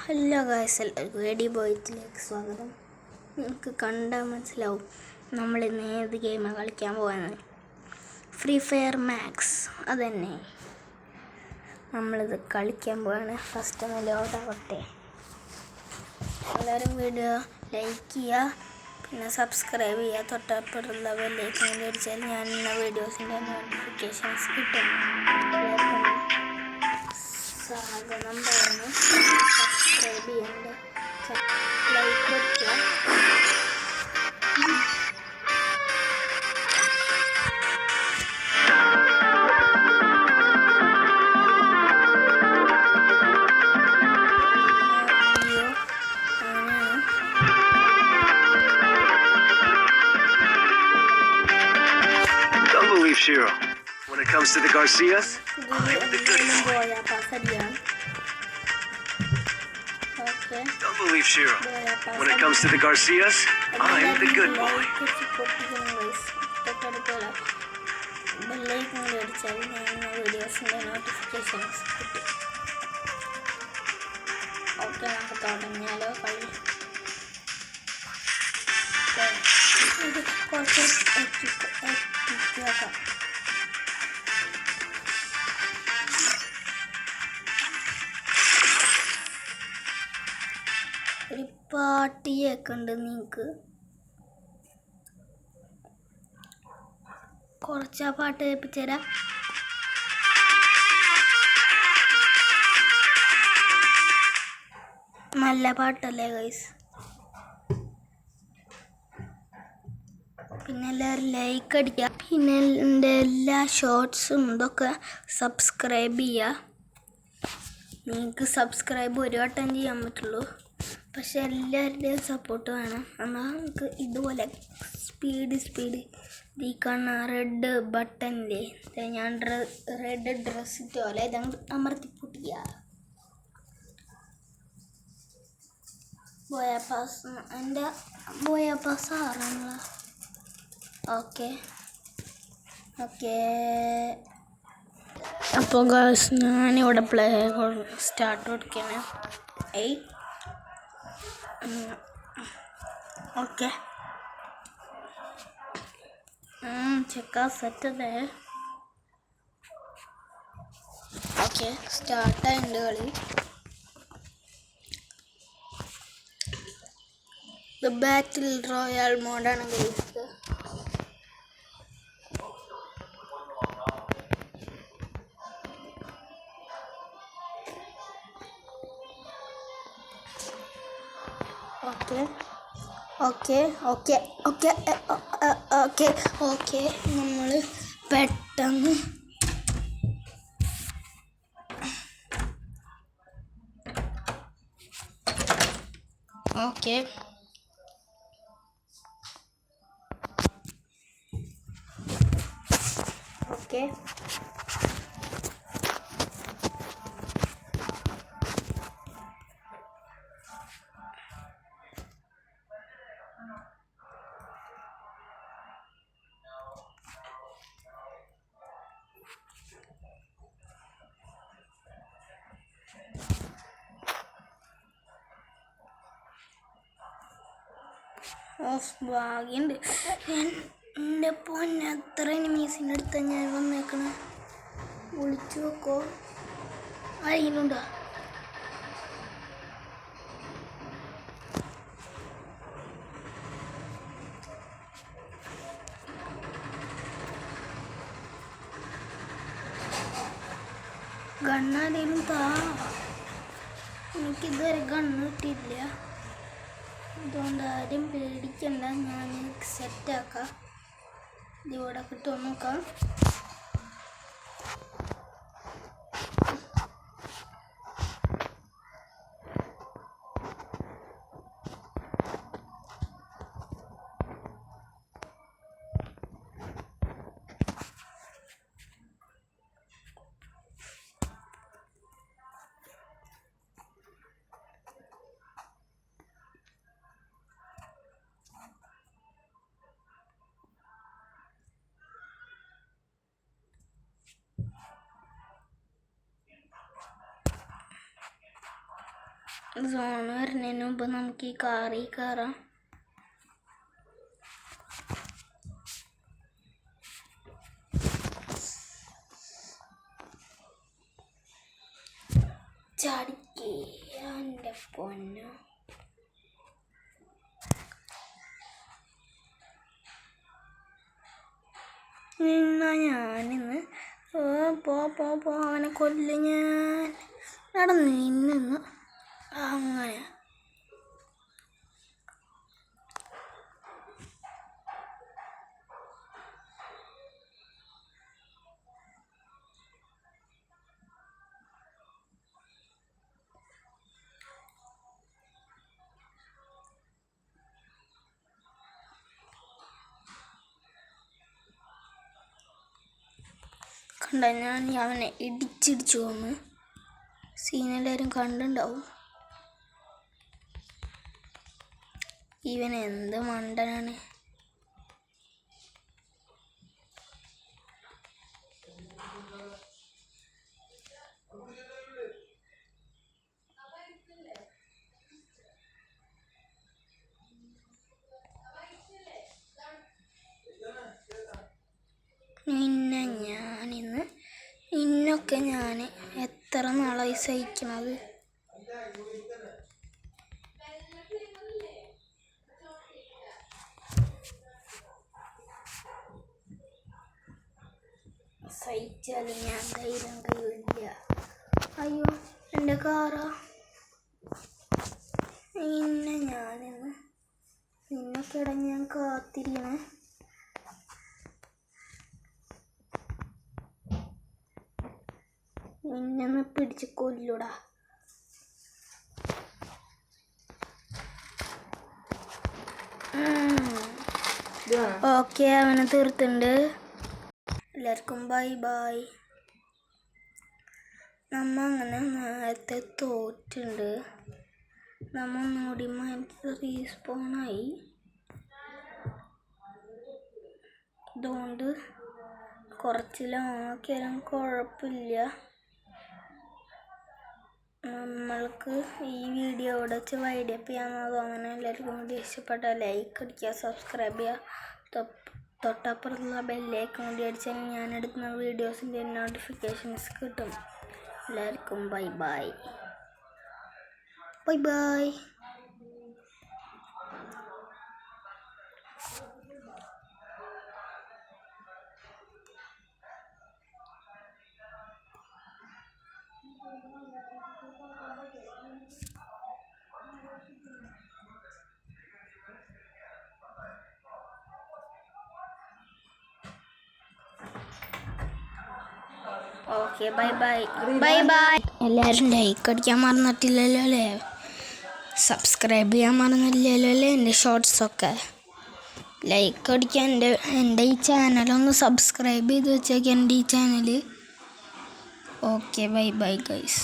Hello guys, എല്ലാവർക്കും ready ബോയ്സിലേക്ക് സ്വാഗതം. നിങ്ങൾക്ക് കണ്ടാൽ മനസ്സിലാവും നമ്മളിന്ന് ഏത് ഗെയിമാണ് കളിക്കാൻ പോകുന്നത്. ഫ്രീ ഫയർ മാക്സ് അതന്നെ നമ്മളിത് കളിക്കാൻ പോവാണ്. ഫസ്റ്റ് ഒന്ന് ലോഡാവട്ടെ. എല്ലാവരും വീഡിയോ ലൈക്ക് ചെയ്യുക, പിന്നെ സബ്സ്ക്രൈബ് ചെയ്യുക. തൊട്ടപ്പുറത്തുള്ള ബെല്ലൈക്കൺ അടിച്ചാൽ ഞാൻ ഇന്ന വീഡിയോസിൻ്റെ നോട്ടിഫിക്കേഷൻസ് കിട്ടും. സ്വാഗതം പറയുന്നു. സബ്സ്ക്രൈബ് ചെയ്യേണ്ട, ലൈക്ക് കൊടുക്കുക. Don't believe Shiro. When it comes to the Garcias, I'm the good boy. Don't believe Shiro. When it comes to the Garcias, I'm the good boy. Okay, നമുക്ക് തുടങ്ങിയാലോ കളി. ഇത് കുറച്ച് എത്തിക്കാം. ഒരു പാട്ടിയൊക്കെ ഉണ്ട്. നിങ്ങൾക്ക് കുറച്ച് ആ പാട്ട് കേൾപ്പിച്ചു തരാം. നല്ല പാട്ടല്ലേ ഗൈസ്? പിന്നെ എല്ലാവരും ലൈക്ക് അടിക്കുക. പിന്നെ എൻ്റെ എല്ലാ ഷോർട്സും ഇതൊക്കെ സബ്സ്ക്രൈബ് ചെയ്യുക. നിങ്ങൾക്ക് സബ്സ്ക്രൈബ് ഒരു വട്ടം ചെയ്യാൻ പറ്റുള്ളൂ, പക്ഷെ എല്ലാവരുടെയും സപ്പോർട്ട് വേണം. എന്നാൽ നമുക്ക് ഇതുപോലെ സ്പീഡ് ഈ കാണുന്ന റെഡ് ബട്ടണില്ലേ, ഞാൻ റെഡ് ഡ്രസ് ഇട്ട പോലെ ഇതങ്ങ് അമർത്തി പൊട്ടിക്കുക. എൻ്റെ ബോയപ്പാസ് ആറാണല്ലോ. ഓക്കെ അപ്പോൾ ഗായ്സ്, ഞാനിവിടെ പ്ലേ സ്റ്റാർട്ട് കൊടുക്കുകയാണ്. ഓക്കെ, ചെക്കാ സെറ്റല്ലേ? ഓക്കെ, സ്റ്റാർട്ടായിട്ടുണ്ട് കളി. ഇത് ബാറ്റിൽ റോയൽ മോഡാണ് ഗൈസ്. ഓക്കെ നമ്മൾ പെട്ടെന്ന് ഓക്കെ ഭാഗ്യമുണ്ട്. എൻ്റെ പൊന്നെ, എത്ര എനിമീസിൻ്റെ അടുത്ത് ഞാൻ വന്നേക്കണ. വിളിച്ചു നോക്കോ അറിയുന്നുണ്ടോ? ഗണ്ണാരേലും താ. എനിക്കിതുവരെ ഗണ്ണ് കിട്ടിയില്ല, അതുകൊണ്ട് ആരും പേടിക്കണ്ട. ഞാൻ സെറ്റാക്കാം. ഇതിവിടെ കിട്ടുമോ നോക്കാം. സോൺ വരുന്നതിന് മുമ്പ് നമുക്ക് ഈ കാറിൽ കയറാം. ചാടിക്കേ എൻ്റെ പൊന്നു. ഞാനിന്ന് പോ അവനെ കൊല്ല്. ഞാൻ നടന്ന് നിന്ന് അങ്ങനെ കണ്ട. ഞാൻ അവനെ ഇടിച്ചിടിച്ചു വന്ന് സീനെല്ലാവരും കണ്ടുണ്ടാവും. ഇവൻ എന്ത് മണ്ടനാണ്. ഇന്നൊക്കെ ഞാൻ എത്ര നാളായി സഹിക്കണത്. സഹിച്ചാലും ഞാൻ ധൈര്യം കഴിയില്ല. അയ്യോ എൻ്റെ കാറാ. നിന്നൊക്കെ ഞാൻ കാത്തിരിക്കണേ. നിന്നെ പിടിച്ച് കൊല്ലൂടാ. ഓക്കെ, അവനെ തീർത്തുണ്ട്. എല്ലാവർക്കും ബൈ ബൈ. അങ്ങനെ നേരത്തെ തോറ്റുണ്ട്. ഒന്നുകൂടി റീസ്പോണായി. അതുകൊണ്ട് കുറച്ച് ലോങ്ങൊക്കെയാലും കുഴപ്പമില്ല. നമ്മൾക്ക് ഈ വീഡിയോ ഇവിടെ വെച്ച് വൈൻഡപ്പ് ചെയ്യാമെന്നതോ. അങ്ങനെ എല്ലാവർക്കും കൂടി ഇഷ്ടപ്പെട്ട ലൈക്ക് അടിക്കുക, സബ്സ്ക്രൈബ് ചെയ്യുക. തൊട്ടപ്പുറത്തുള്ള ബെല്ലൈക്കൺ കൂടി അടിച്ചാൽ ഞാൻ എടുക്കുന്ന വീഡിയോസിൻ്റെ നോട്ടിഫിക്കേഷൻസ് കിട്ടും. എല്ലാവർക്കും bye bye. Bye bye. Okay, bye bye. Bye bye. എല്ലാവരും ലൈക്ക് അടിക്കാൻ മറന്നിട്ടില്ലല്ലോ അല്ലേ? സബ്സ്ക്രൈബ് ചെയ്യാൻ മറന്നില്ലല്ലോ അല്ലേ? എൻ്റെ ഷോർട്സൊക്കെ ലൈക്ക് അടിക്കാൻ. എൻ്റെ ഈ ചാനലൊന്ന് സബ്സ്ക്രൈബ് ചെയ്ത് വെച്ചേക്കാം, എൻ്റെ ഈ channel. Okay, bye bye guys.